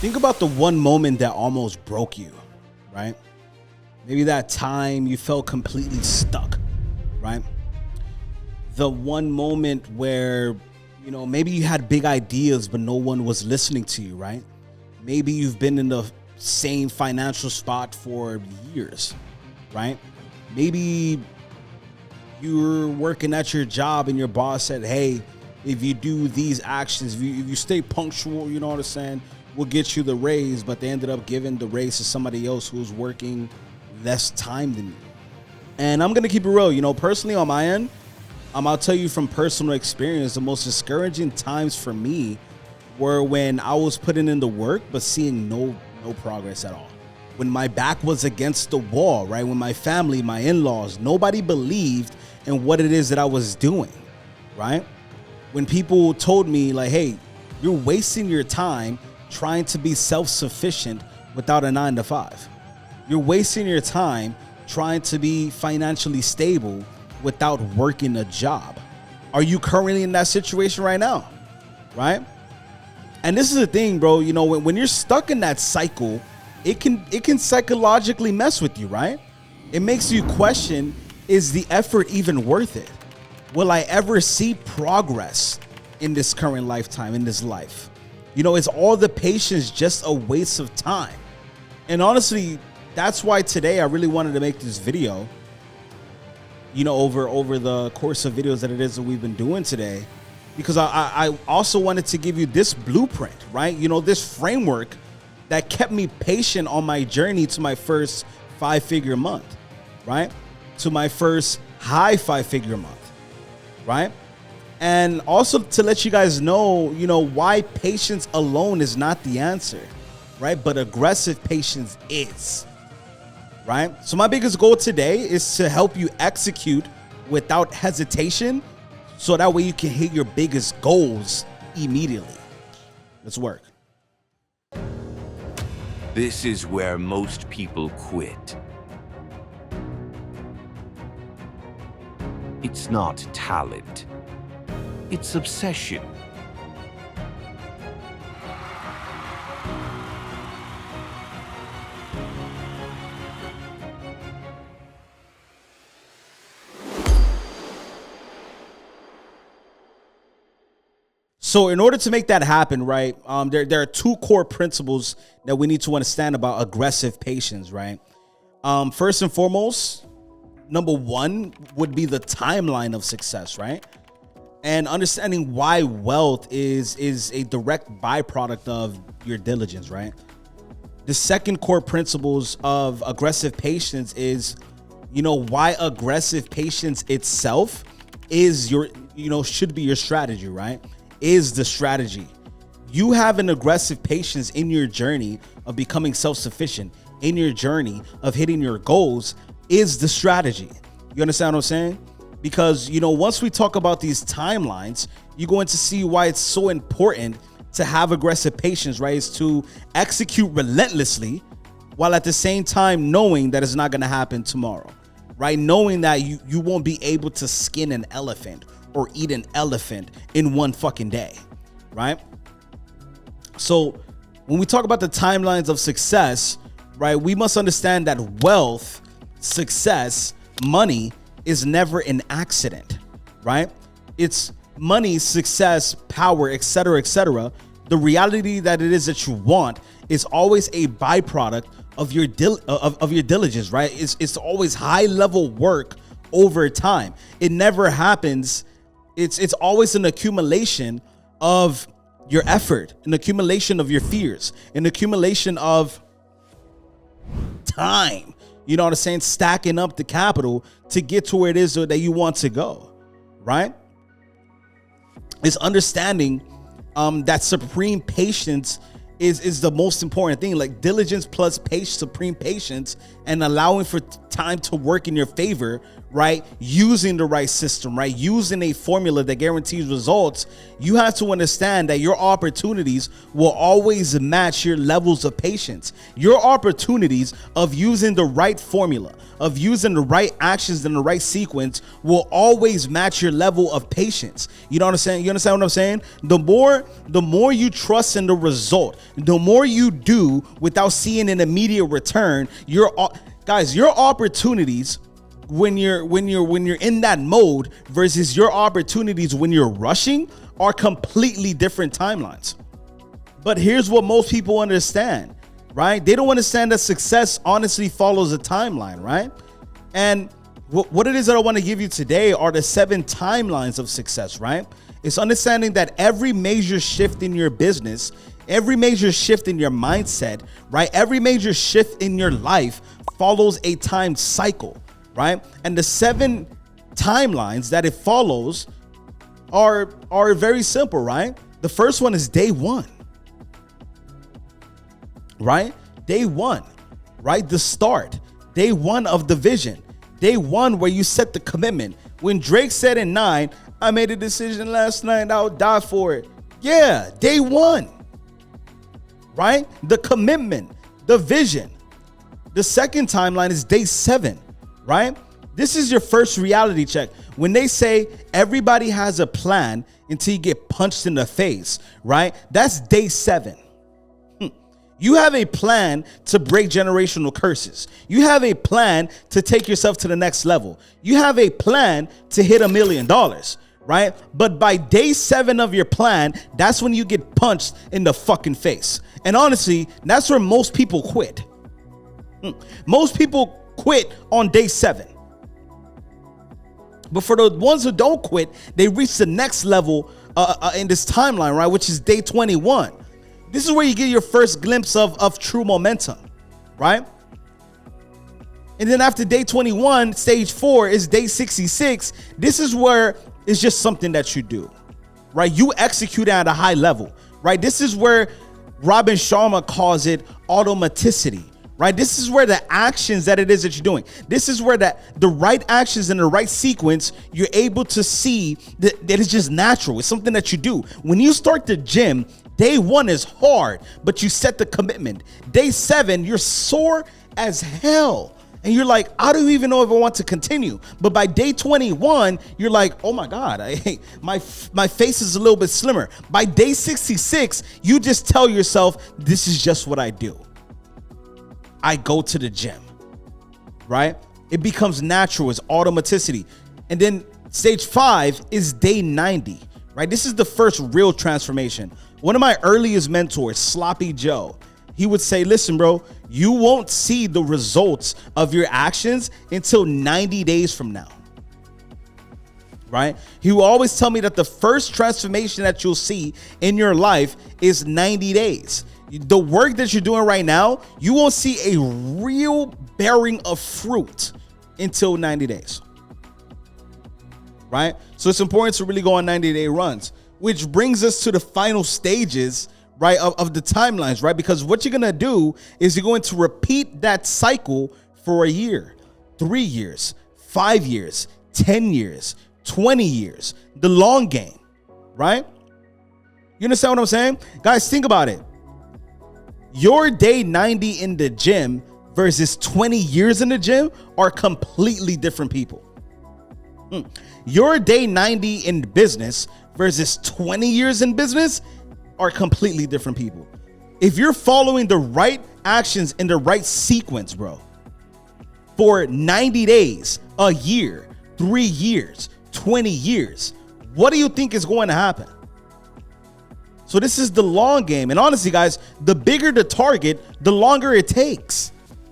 Think about the one moment that almost broke you, right? Maybe that time you felt completely stuck, right? The one moment where, maybe you had big ideas, but no one was listening to you, right? Maybe you've been in the same financial spot for years, right? Maybe you're working at your job and your boss said, hey, if you do these actions, if you stay punctual, you know what I'm saying, we'll get you the raise, but they ended up giving the raise to somebody else who's working less time than you. And I'm going to keep it real, personally on my end, I'll tell you from personal experience, the most discouraging times for me were when I was putting in the work, but seeing no progress at all. When my back was against the wall, right? When my family, my in-laws, nobody believed in what it is that I was doing, right? When people told me like, hey, you're wasting your time trying to be self-sufficient without a 9-to-5. You're wasting your time trying to be financially stable without working a job. Are you currently in that situation right now? Right? And this is the thing, bro, when you're stuck in that cycle, it can psychologically mess with you, right? It makes you question, is the effort even worth it? Will I ever see progress in this current lifetime, in this life? Is all the patience just a waste of time? And honestly, that's why today I really wanted to make this video, over the course of videos that it is that we've been doing today, because I also wanted to give you this blueprint, right? This framework that kept me patient on my journey to my first 5-figure month, right? To my first high 5-figure month, right? And also to let you guys know, why patience alone is not the answer, right? But aggressive patience is, right? So my biggest goal today is to help you execute without hesitation, so that way you can hit your biggest goals immediately. Let's work. This is where most people quit. It's not talent. It's obsession. So in order to make that happen, right, there are two core principles that we need to understand about aggressive patience, right? First and foremost, number one would be the timeline of success, right? And understanding why wealth is a direct byproduct of your diligence, right? The second core principles of aggressive patience is, why aggressive patience itself is should be your strategy, right? Is the strategy. You have an aggressive patience in your journey of becoming self-sufficient, in your journey of hitting your goals, is the strategy. You understand what I'm saying? Because, once we talk about these timelines, you're going to see why it's so important to have aggressive patience, right? Is to execute relentlessly while at the same time knowing that it's not going to happen tomorrow, right? Knowing that you won't be able to skin an elephant or eat an elephant in one fucking day, right? So when we talk about the timelines of success, right, we must understand that wealth, success, money is never an accident, right? It's money, success, power, etc., etc. The reality that it is that you want is always a byproduct of your diligence, right? It's always high level work over time. It never happens. It's always an accumulation of your effort, an accumulation of your fears, an accumulation of time. You know what I'm saying? Stacking up the capital to get to where it is that you want to go, right? It's understanding that supreme patience is the most important thing. Like diligence plus supreme patience, and allowing for time to work in your favor, right? Using the right system, right? Using a formula that guarantees results, you have to understand that your opportunities will always match your levels of patience. Your opportunities of using the right formula, of using the right actions in the right sequence will always match your level of patience. You know what I'm saying? You understand what I'm saying? The more you trust in the result, the more you do without seeing an immediate return, your opportunities when you're in that mode versus your opportunities when you're rushing are completely different timelines. But here's what most people understand, right? They don't understand that success honestly follows a timeline, right? And what it is that I want to give you today are the 7 timelines of success, right? It's understanding that every major shift in your business, every major shift in your mindset, right? Every major shift in your life follows a time cycle, right? And the 7 timelines that it follows are very simple, right? The first one is day 1, right? Day 1, right? The start. Day 1 of the vision. Day 1 where you set the commitment. When Drake said in 9, I made a decision last night, I'll die for it. Yeah, day 1, right? The commitment, the vision. The second timeline is day 7, right? This is your first reality check. When they say everybody has a plan until you get punched in the face, right? That's day 7. You have a plan to break generational curses. You have a plan to take yourself to the next level. You have a plan to hit $1 million, right? But by day 7 of your plan, that's when you get punched in the fucking face. And honestly, that's where most people quit. Most people quit on day 7. But for the ones who don't quit, they reach the next level in this timeline, right? Which is day 21. This is where you get your first glimpse of true momentum, right? And then after day 21, stage 4 is day 66. This is where it's just something that you do, right? You execute at a high level, right? This is where Robin Sharma calls it automaticity, right? This is where the actions that it is that you're doing. This is where the right actions in the right sequence, you're able to see that it's just natural. It's something that you do. When you start the gym, day 1 is hard, but you set the commitment. Day 7, you're sore as hell. And you're like, I don't even know if I want to continue. But by day 21, you're like, oh my God, my face is a little bit slimmer. By day 66, you just tell yourself, this is just what I do. I go to the gym, right? It becomes natural, it's automaticity. And then stage 5 is day 90, right? This is the first real transformation. One of my earliest mentors, Sloppy Joe, he would say, listen, bro, you won't see the results of your actions until 90 days from now, right? He will always tell me that the first transformation that you'll see in your life is 90 days. The work that you're doing right now, you won't see a real bearing of fruit until 90 days, right? So it's important to really go on 90-day runs, which brings us to the final stages, right, of the timelines, right? Because what you're going to do is you're going to repeat that cycle for a year, 3 years, 5 years, 10 years, 20 years, the long game, right? You understand what I'm saying? Guys, think about it. Your day 90 in the gym versus 20 years in the gym are completely different people. Your day 90 in business versus 20 years in business are completely different people. If you're following the right actions in the right sequence, bro, for 90 days, a year, 3 years, 20 years, what do you think is going to happen? So this is the long game. And honestly, guys, the bigger the target, the longer it takes,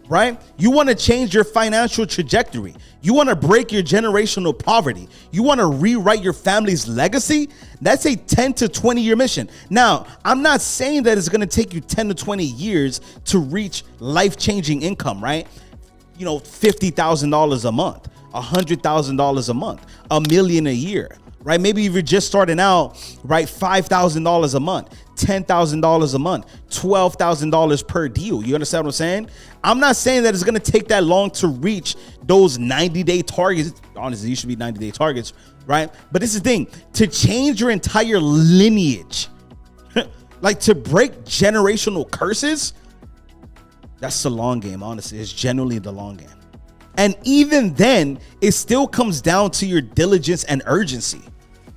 right? You want to change your financial trajectory. You want to break your generational poverty. You want to rewrite your family's legacy. That's a 10 to 20 year mission. Now, I'm not saying that it's going to take you 10 to 20 years to reach life-changing income, right? You know, $50,000 a month, $100,000 a month, $1 million a year. right? Maybe if you're just starting out, right? $5,000 a month, $10,000 a month, $12,000 per deal. You understand what I'm saying? I'm not saying that it's going to take that long to reach those 90-day targets. Honestly, you should be 90-day targets, right? But this is the thing, to change your entire lineage, like to break generational curses, that's the long game. Honestly, it's generally the long game. And even then, it still comes down to your diligence and urgency.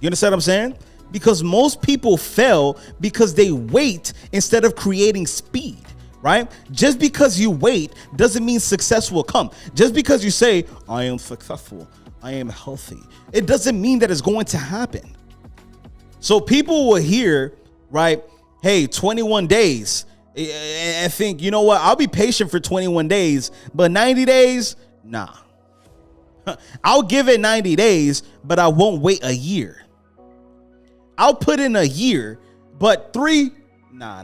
You understand what I'm saying? Because most people fail because they wait instead of creating speed, right? Just because you wait doesn't mean success will come. Just because you say, I am successful, I am healthy, it doesn't mean that it's going to happen. So people will hear, right, hey, 21 days, and think, you know what, I'll be patient for 21 days, but 90 days, nah. I'll give it 90 days, but I won't wait a year. I'll put in a year, but 3, nah.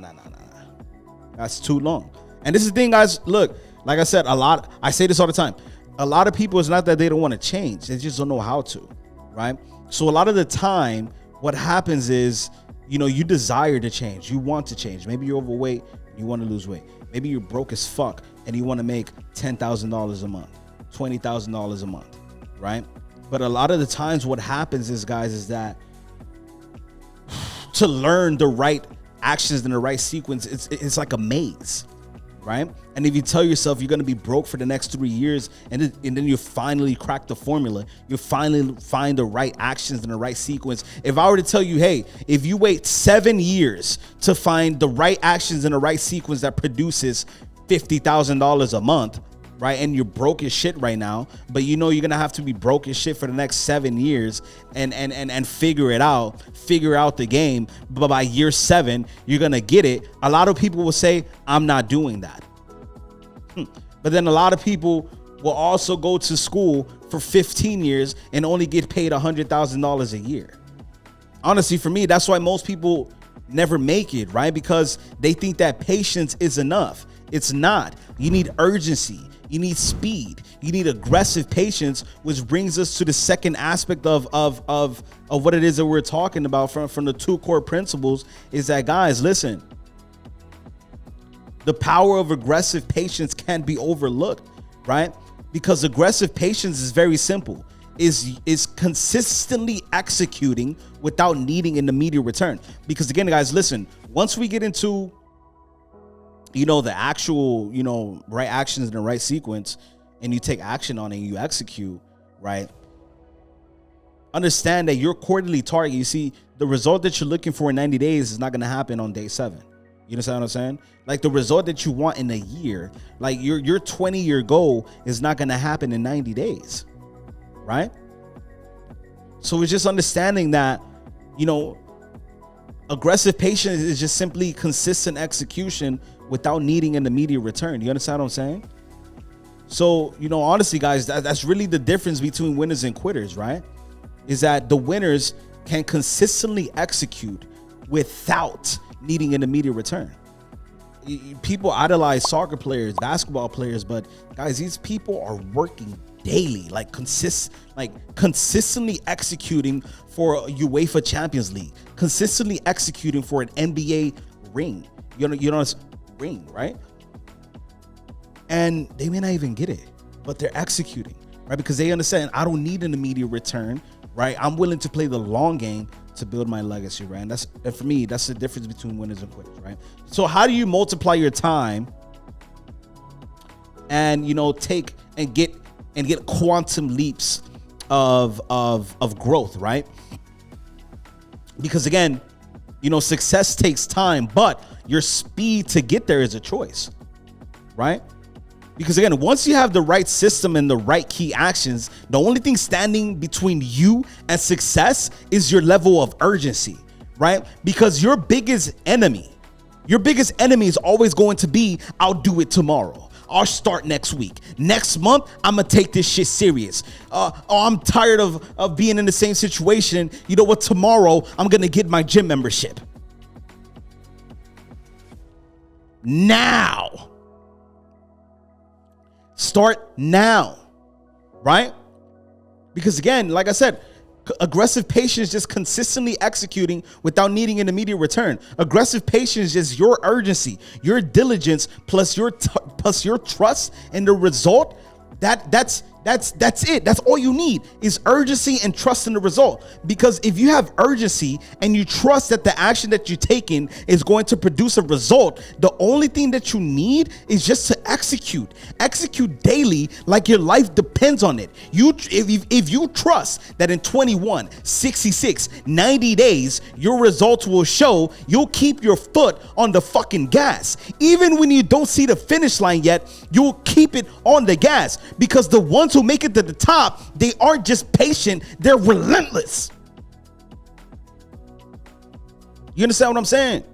That's too long. And this is the thing, guys. Look, like I said, I say this all the time. A lot of people, it's not that they don't want to change. They just don't know how to, right? So a lot of the time, what happens is, you know, you desire to change. You want to change. Maybe you're overweight. You want to lose weight. Maybe you're broke as fuck and you want to make $10,000 a month, $20,000 a month, right? But a lot of the times what happens is, guys, is that to learn the right actions in the right sequence, it's like a maze, right? And if you tell yourself you're going to be broke for the next 3 years and then you finally crack the formula, you finally find the right actions in the right sequence. If I were to tell you, hey, if you wait 7 years to find the right actions in the right sequence that produces $50,000 a month, right? And you're broke as shit right now, but you know you're gonna have to be broke as shit for the next 7 years and figure out the game. But by year 7, you're gonna get it. A lot of people will say, I'm not doing that. But then a lot of people will also go to school for 15 years and only get paid $100,000 a year. Honestly, for me, that's why most people never make it, right? Because they think that patience is enough. It's not. You need urgency. You need speed. You need aggressive patience, which brings us to the second aspect of what it is that we're talking about from the 2 core principles, is that, guys, listen, the power of aggressive patience can't be overlooked, right? Because aggressive patience is very simple. Is consistently executing without needing an immediate return. Because again, guys, listen, once we get into, you know, the actual, you know, right actions in the right sequence, and you take action on it and you execute, right? Understand that your quarterly target, you see, the result that you're looking for in 90 days is not going to happen on day 7. You understand what I'm saying? Like the result that you want in a year, like your 20-year goal is not going to happen in 90 days, right? So it's just understanding that, you know, aggressive patience is just simply consistent execution without needing an immediate return. You understand what I'm saying? So, you know, honestly, guys, that's really the difference between winners and quitters, right? Is that the winners can consistently execute without needing an immediate return. People idolize soccer players, basketball players, but guys, these people are working daily, like consistently executing for a UEFA Champions League, consistently executing for an NBA ring. You know, ring, right? And they may not even get it, but they're executing, right? Because they understand, I don't need an immediate return, right? I'm willing to play the long game to build my legacy, right? And for me, that's the difference between winners and quitters, right? So how do you multiply your time and, you know, take and get quantum leaps of growth, right? Because again, you know, success takes time, but your speed to get there is a choice, right? Because again, once you have the right system and the right key actions, the only thing standing between you and success is your level of urgency, right? Because your biggest enemy is always going to be, I'll do it tomorrow. I'll start next week. Next month, I'm gonna take this shit serious. I'm tired of being in the same situation. You know what? Tomorrow, I'm gonna get my gym membership. Now. Start now, right? Because again, like I said, Aggressive patience is just consistently executing without needing an immediate return. Aggressive patience is just your urgency, your diligence, plus your trust in the result. That's it. That's all you need is urgency and trust in the result. Because if you have urgency and you trust that the action that you're taking is going to produce a result, the only thing that you need is just to execute daily, like your life depends on it. If you trust that in 21, 66, 90 days, your results will show, you'll keep your foot on the fucking gas. Even when you don't see the finish line yet, you'll keep it on the gas, because the ones who make it to the top, they aren't just patient, they're relentless. You understand what I'm saying?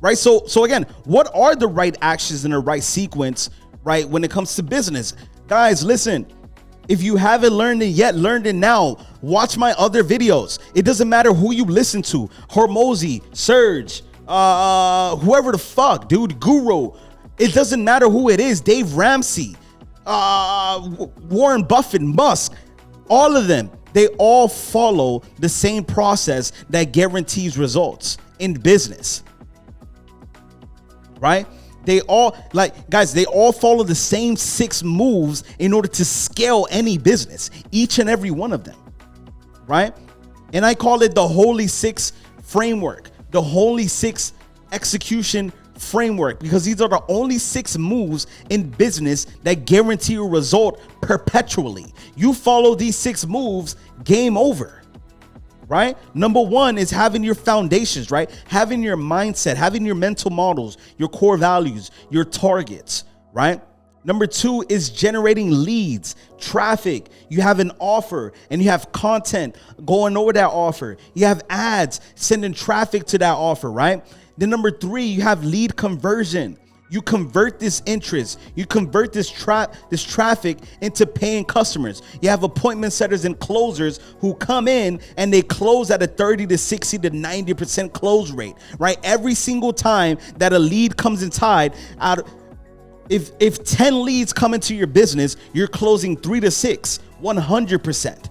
Right? So again, what are the right actions in the right sequence, right, when it comes to business? Guys, listen, if you haven't learned it yet, learn it now. Watch my other videos. It doesn't matter who you listen to, Hormozy, Serge, whoever the fuck, dude, Guru. It doesn't matter who it is, Dave Ramsey, Warren Buffett, Musk, all of them, they all follow the same process that guarantees results in business, right? They all, like, guys, they all follow the same 6 moves in order to scale any business, each and every one of them, right? And I call it the HOLI 6 framework, the HOLI 6 execution framework, because these are the only 6 moves in business that guarantee a result perpetually. You follow these 6 moves, game over, right? Number 1 is having your foundations, right? Having your mindset, having your mental models, your core values, your targets, right? Number 2 is generating leads, traffic. You have an offer and you have content going over that offer. You have ads sending traffic to that offer, right? Then number 3, you have lead conversion. You convert this interest. You convert this traffic into paying customers. You have appointment setters and closers who come in and they close at a 30 to 60 to 90% close rate, right? Every single time that a lead comes inside, if 10 leads come into your business, you're closing 3 to 6, 100%,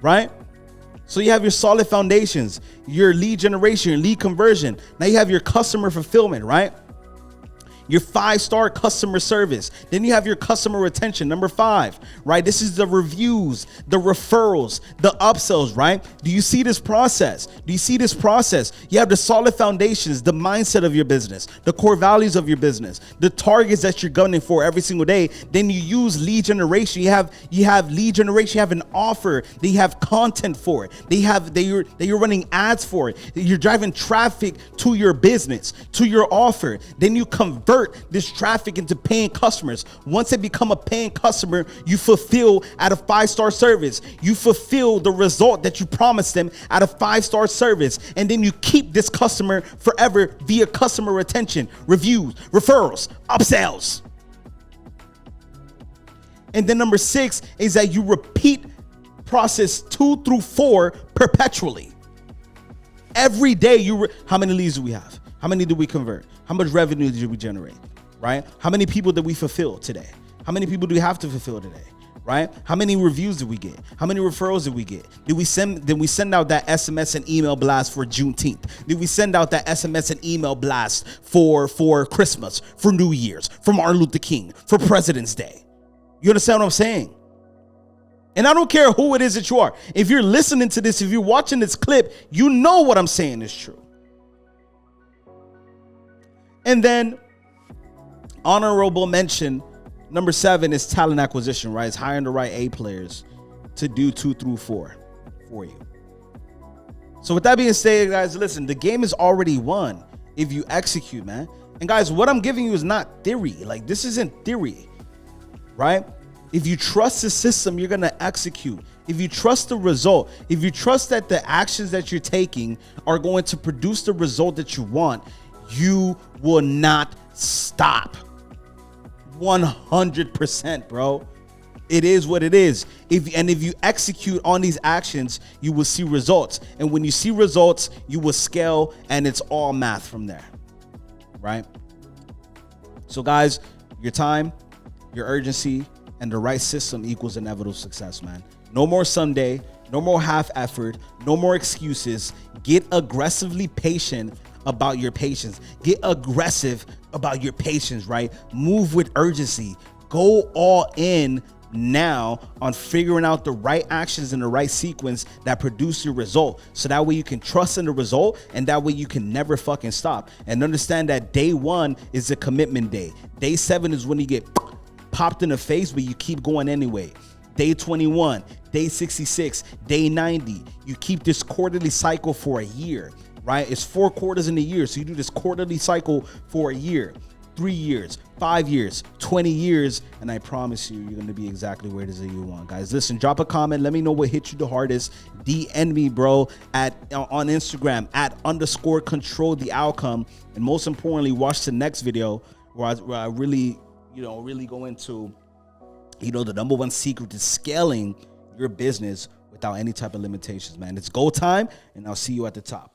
right? So you have your solid foundations, your lead generation, your lead conversion. Now you have your customer fulfillment, right? Your 5-star customer service. Then you have your customer retention. Number 5, right? This is the reviews, the referrals, the upsells, right? Do you see this process? Do you see this process? You have the solid foundations, the mindset of your business, the core values of your business, the targets that you're gunning for every single day. Then you use lead generation. You have lead generation. You have an offer. They have content for it. You're running ads for it. You're driving traffic to your business, to your offer. Then you convert this traffic into paying customers. Once they become a paying customer, you fulfill at a 5-star service. You fulfill the result that you promised them at a 5-star service. And then you keep this customer forever via customer retention, reviews, referrals, upsells. And then number 6 is that you repeat process 2 through 4 perpetually. Every day, how many leads do we have? How many did we convert? How much revenue did we generate, right? How many people did we fulfill today? How many people do we have to fulfill today, right? How many reviews did we get? How many referrals did we get? Did we send out that SMS and email blast for Juneteenth? Did we send out that SMS and email blast for Christmas, for New Year's, for Martin Luther King, for President's Day? You understand what I'm saying? And I don't care who it is that you are. If you're listening to this, if you're watching this clip, you know what I'm saying is true. And then honorable mention, number 7 is talent acquisition, right? It's hiring the right A players to do 2 through 4 for you. So with that being said, guys, listen, the game is already won if you execute, man. And guys, what I'm giving you is not theory. Like, this isn't theory, right? If you trust the system, you're going to execute. If you trust the result, if you trust that the actions that you're taking are going to produce the result that you want, you will not stop. 100%, bro. It is what it is. If you execute on these actions, you will see results. And when you see results, you will scale, and it's all math from there, right? So guys, your time, your urgency, and the right system equals inevitable success, man. No more Sunday, no more half effort, no more excuses. Get aggressively patient about your patience. Get aggressive about your patience, right? Move with urgency. Go all in now on figuring out the right actions in the right sequence that produce your result, so that way you can trust in the result, and that way you can never fucking stop. And understand that day 1 is a commitment day. Day 7 is when you get popped in the face, but you keep going anyway. Day 21, day 66, day 90. You keep this quarterly cycle for a year, right? It's 4 quarters in a year, so you do this quarterly cycle for a year. 3 years, 5 years, 20 years, and I promise you, you're going to be exactly where it is that you want, guys. Listen, drop a comment. Let me know what hit you the hardest. DM me, bro, on Instagram @_control the outcome. And most importantly, watch the next video where I really go into, the number 1 secret to scaling your business without any type of limitations, man. It's go time, and I'll see you at the top.